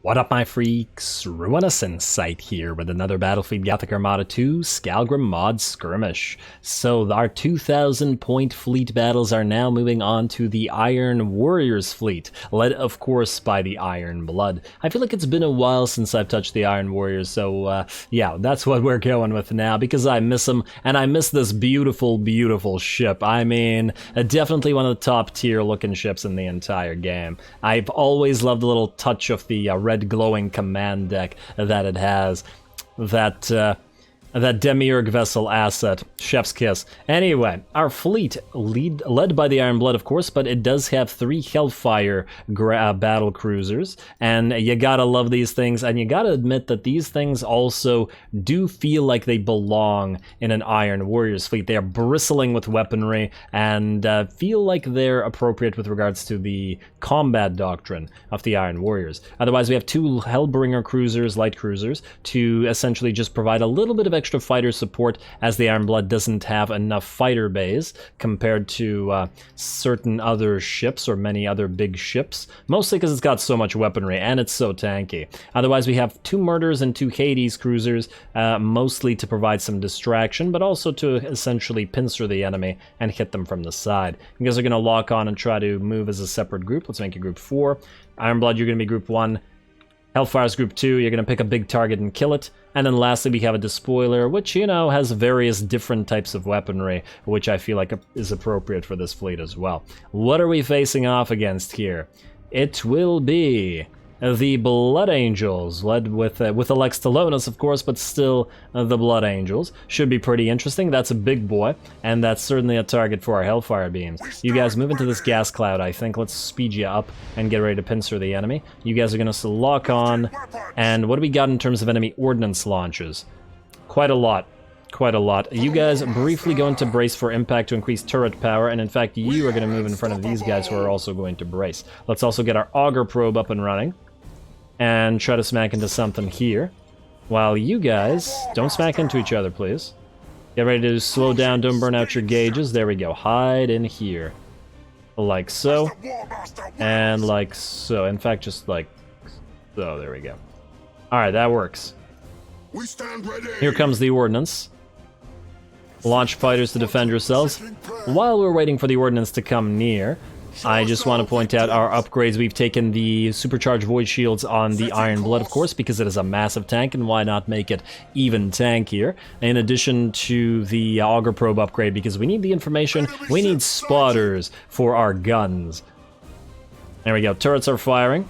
What up, my freaks? RuinousInsight here with another Battlefleet Gothic Armada 2 Skalgrim Mod Skirmish. So our 2,000 point fleet battles are now moving on to the Iron Warriors fleet, led of course by the Iron Blood. I feel like it's been a while since I've touched the Iron Warriors, so yeah, that's what we're going with now, because I miss them, and I miss this beautiful, beautiful ship. I mean, definitely one of the top tier looking ships in the entire game. I've always loved the little touch of the red glowing command deck that it has, that Demiurge vessel asset, chef's kiss. Anyway, our fleet led by the Iron Blood, of course, but it does have 3 Hellfire battle cruisers, and you gotta love these things, and you gotta admit that these things also do feel like they belong in an Iron Warriors fleet. They are bristling with weaponry and feel like they're appropriate with regards to the combat doctrine of the Iron Warriors. Otherwise, we have 2 Hellbringer cruisers, light cruisers, to essentially just provide a little bit of extra fighter support, as the Iron Blood doesn't have enough fighter bays compared to certain other ships or many other big ships, mostly because it's got so much weaponry and it's so tanky. Otherwise, we have 2 Murders and 2 Hades cruisers, mostly to provide some distraction, but also to essentially pincer the enemy and hit them from the side. You guys are going to lock on and try to move as a separate group. Let's make it group 4. Iron Blood, you're going to be group 1. Hellfire's group 2, you're going to pick a big target and kill it. And then lastly, we have a Despoiler, which, you know, has various different types of weaponry, which I feel like is appropriate for this fleet as well. What are we facing off against here? It will be the Blood Angels, led with Alex Talonis, of course, but still the Blood Angels. Should be pretty interesting. That's a big boy, and that's certainly a target for our Hellfire beams. You guys move into this gas cloud, I think. Let's speed you up and get ready to pincer the enemy. You guys are going to lock on, and what do we got in terms of enemy ordnance launches? Quite a lot. Quite a lot. You guys briefly going to brace for impact to increase turret power, and in fact, you are going to move in front of these guys who are also going to brace. Let's also get our Auger Probe up and running, and try to smack into something here. While you guys don't smack into each other, please. Get ready to slow down, don't burn out your gauges. There we go. Hide in here. Like so. And like so. In fact, just like so. There we go. Alright, that works. Here comes the ordnance. Launch fighters to defend yourselves. While we're waiting for the ordnance to come near, I just want to point out our upgrades. We've taken the supercharged void shields on the Iron Blood, of course, because it is a massive tank, and why not make it even tankier? In addition to the Auger Probe upgrade, because we need the information, we need spotters for our guns. There we go, turrets are firing.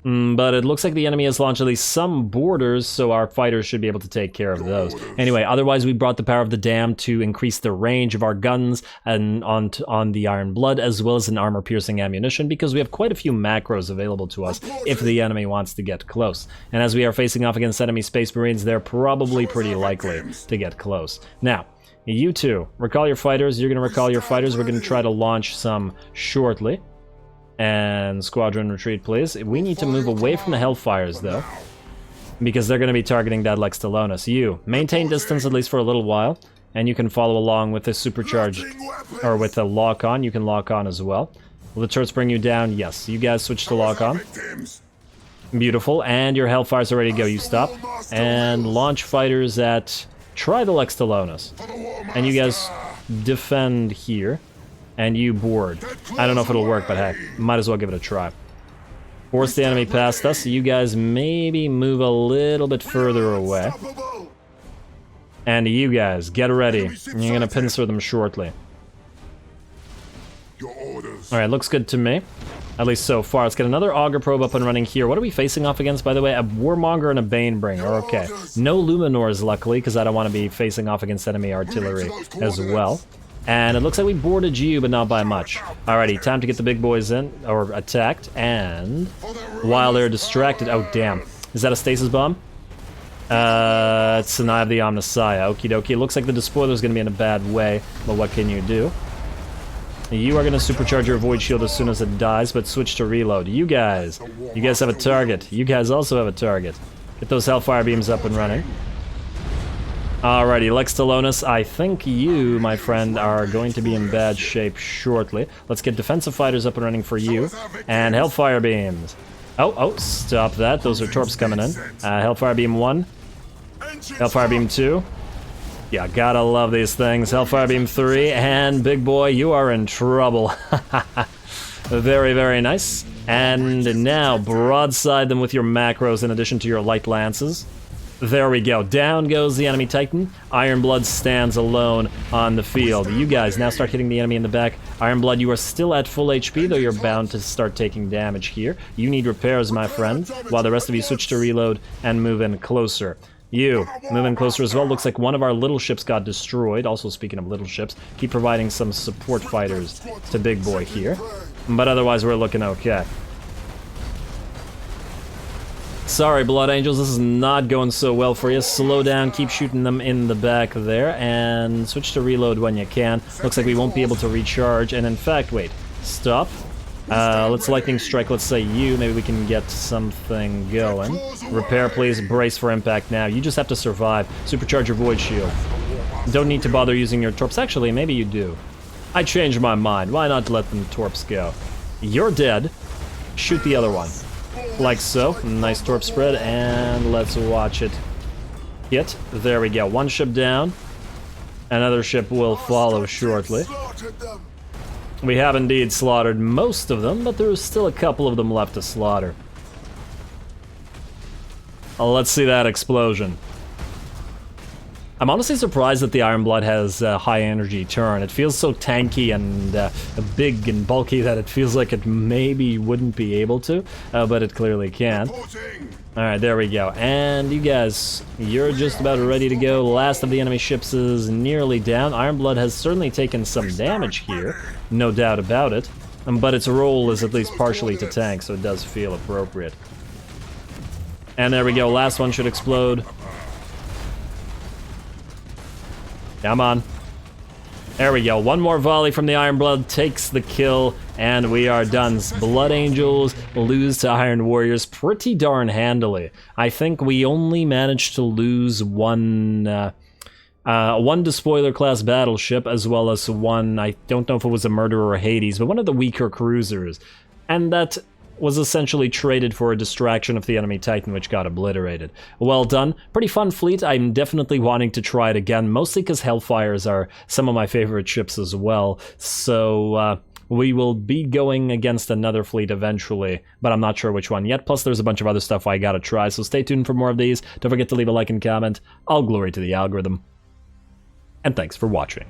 But it looks like the enemy has launched at least some borders, so our fighters should be able to take care of those. Anyway, otherwise we brought the Power of the Damned to increase the range of our guns and on the Iron Blood, as well as an armor-piercing ammunition, because we have quite a few macros available to us if the enemy wants to get close. And as we are facing off against enemy Space Marines, they're probably pretty likely to get close. Now, you two, recall your fighters. You're going to recall your fighters. We're going to try to launch some shortly. And squadron retreat, please. We need to move away from the Hellfires, though, because they're going to be targeting that Lex Talonis. You maintain distance at least for a little while, and you can follow along with the supercharged, or with the lock-on. You can lock on as well. Will the turrets bring you down? Yes. You guys switch to lock-on. Beautiful. And your Hellfires are ready to go. You stop. And launch fighters at... Try the Lex Talonis. And you guys defend here. And you board. I don't know if it'll work, but hey, might as well give it a try. Force the enemy past us. You guys maybe move a little bit further away. And you guys, get ready. You're gonna pincer them shortly. Alright, looks good to me. At least so far. Let's get another Auger Probe up and running here. What are we facing off against, by the way? A Warmonger and a Banebringer. Okay. No Luminors, luckily, because I don't want to be facing off against enemy artillery as well. And it looks like we boarded you, but not by much. Alrighty, time to get the big boys in, or attacked, and while they're distracted... Oh, damn. Is that a stasis bomb? It's an Eye of the Omnissiah. Okie dokie. It looks like the Despoiler's gonna be in a bad way, but what can you do? You are gonna supercharge your Void Shield as soon as it dies, but switch to reload. You guys have a target. You guys also have a target. Get those Hellfire beams up and running. Alrighty, Lex Talonis, I think you, my friend, are going to be in bad shape shortly. Let's get defensive fighters up and running for you. And Hellfire beams. Oh, stop that. Those are torps coming in. Hellfire Beam 1. Hellfire Beam 2. Yeah, gotta love these things. Hellfire Beam 3, and big boy, you are in trouble. Very, very nice. And now, broadside them with your macros in addition to your light lances. There we go. Down goes the enemy Titan. Ironblood stands alone on the field. You guys now start hitting the enemy in the back. Ironblood, you are still at full HP, though you're bound to start taking damage here. You need repairs, my friend, while the rest of you switch to reload and move in closer. You, move in closer as well. Looks like one of our little ships got destroyed. Also, speaking of little ships, keep providing some support fighters to Big Boy here. But otherwise, we're looking okay. Sorry, Blood Angels, this is not going so well for you. Slow down, keep shooting them in the back there, and switch to reload when you can. Looks like we won't be able to recharge, and in fact, wait, stop. Let's lightning strike, let's say you, maybe we can get something going. Repair, please, brace for impact now. You just have to survive. Supercharge your void shield. Don't need to bother using your torps. Actually, maybe you do. I changed my mind. Why not let them torps go? You're dead. Shoot the other one. Like so. Nice torp spread, and let's watch it hit. There we go. One ship down. Another ship will follow shortly. We have indeed slaughtered most of them, but there's still a couple of them left to slaughter. Let's see that explosion. I'm honestly surprised that the Ironblood has a high energy turn. It feels so tanky and big and bulky that it feels like it maybe wouldn't be able to, but it clearly can. Alright, there we go. And you guys, you're just about ready to go. Last of the enemy ships is nearly down. Ironblood has certainly taken some damage here, no doubt about it, but its role is at least partially to tank, so it does feel appropriate. And there we go, last one should explode. Come on. There we go. One more volley from the Ironblood takes the kill, and we are done. Blood Angels lose to Iron Warriors pretty darn handily. I think we only managed to lose one despoiler class battleship, as well as one, I don't know if it was a Murderer or Hades, but one of the weaker cruisers. And that was essentially traded for a distraction of the enemy Titan, which got obliterated. Well done. Pretty fun fleet. I'm definitely wanting to try it again, mostly because Hellfires are some of my favorite ships as well. So, we will be going against another fleet eventually, but I'm not sure which one yet. Plus, there's a bunch of other stuff I gotta try, so stay tuned for more of these. Don't forget to leave a like and comment. All glory to the algorithm. And thanks for watching.